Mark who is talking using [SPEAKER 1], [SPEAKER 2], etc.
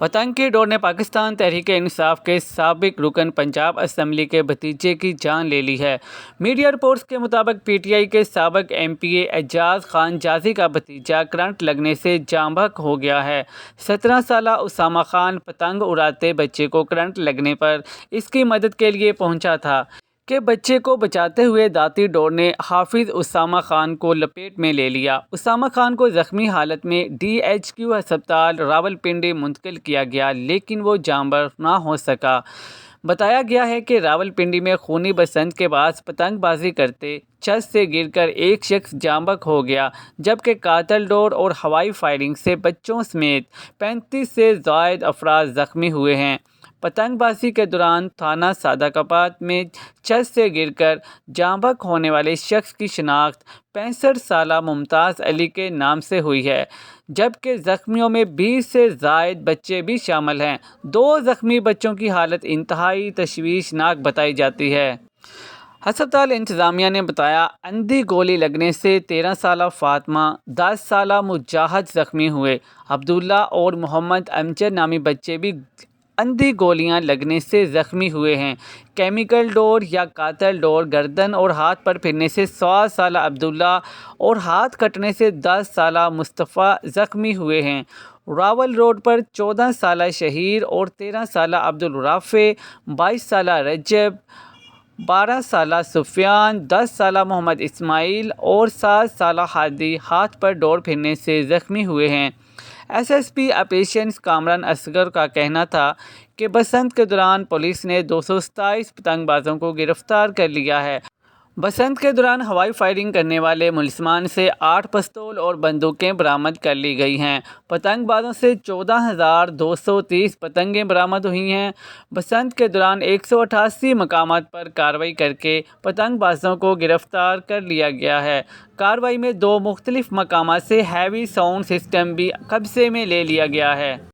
[SPEAKER 1] پتنگ کی ڈور نے پاکستان تحریک انصاف کے سابق رکن پنجاب اسمبلی کے بھتیجے کی جان لے لی ہے۔ میڈیا رپورٹس کے مطابق پی ٹی آئی کے سابق ایم پی اے اعجاز خان جازی کا بھتیجا کرنٹ لگنے سے جاں بحق ہو گیا ہے۔ 17 سالہ اسامہ خان پتنگ اڑاتے بچے کو کرنٹ لگنے پر اس کی مدد کے لیے پہنچا تھا کہ بچے کو بچاتے ہوئے داتی ڈور نے حافظ اسامہ خان کو لپیٹ میں لے لیا۔ اسامہ خان کو زخمی حالت میں ڈی ایچ کیو ہسپتال راولپنڈی منتقل کیا گیا لیکن وہ جاں بحق نہ ہو سکا۔ بتایا گیا ہے کہ راولپنڈی میں خونی بسنت کے باعث پتنگ بازی کرتے چھت سے گر کر ایک شخص جاں بحق ہو گیا جبکہ قاتل ڈور اور ہوائی فائرنگ سے بچوں سمیت 35 سے زائد افراد زخمی ہوئے ہیں۔ پتنگ بازی کے دوران تھانہ صادقآباد میں چھت سے گر کر جاں بحق ہونے والے شخص کی شناخت 65 سالہ ممتاز علی کے نام سے ہوئی ہے جبکہ زخمیوں میں 20 سے زائد بچے بھی شامل ہیں۔ 2 زخمی بچوں کی حالت انتہائی تشویشناک بتائی جاتی ہے۔ ہسپتال انتظامیہ نے بتایا اندھی گولی لگنے سے 13 سالہ فاطمہ 10 سالہ مجاہد زخمی ہوئے۔ عبداللہ اور محمد امجد نامی بچے بھی اندھی گولیاں لگنے سے زخمی ہوئے ہیں۔ کیمیکل ڈور یا قاتل ڈور گردن اور ہاتھ پر پھرنے سے 7 سالہ عبداللہ اور ہاتھ کٹنے سے 10 سالہ مصطفیٰ زخمی ہوئے ہیں۔ راول روڈ پر 14 سالہ شہیر اور 13 سالہ عبدالرافع، 22 سالہ رجب، 12 سالہ سفیان، 10 سالہ محمد اسماعیل اور 7 سالہ ہادی ہاتھ پر ڈور پھرنے سے زخمی ہوئے ہیں۔ S P operations Kamran Asghar کا کہنا تھا کہ بسنت کے دوران پولیس نے 227 پتنگ بازوں کو گرفتار کر لیا ہے۔ بسنت کے دوران ہوائی فائرنگ کرنے والے ملزمان سے 8 پستول اور بندوقیں برآمد کر لی گئی ہیں۔ پتنگ بازوں سے 14,230 پتنگیں برآمد ہوئی ہیں۔ بسنت کے دوران 188 مقامات پر کارروائی کر کے پتنگ بازوں کو گرفتار کر لیا گیا ہے۔ کارروائی میں 2 مختلف مقامات سے ہیوی ساؤنڈ سسٹم بھی قبضے میں لے لیا گیا ہے۔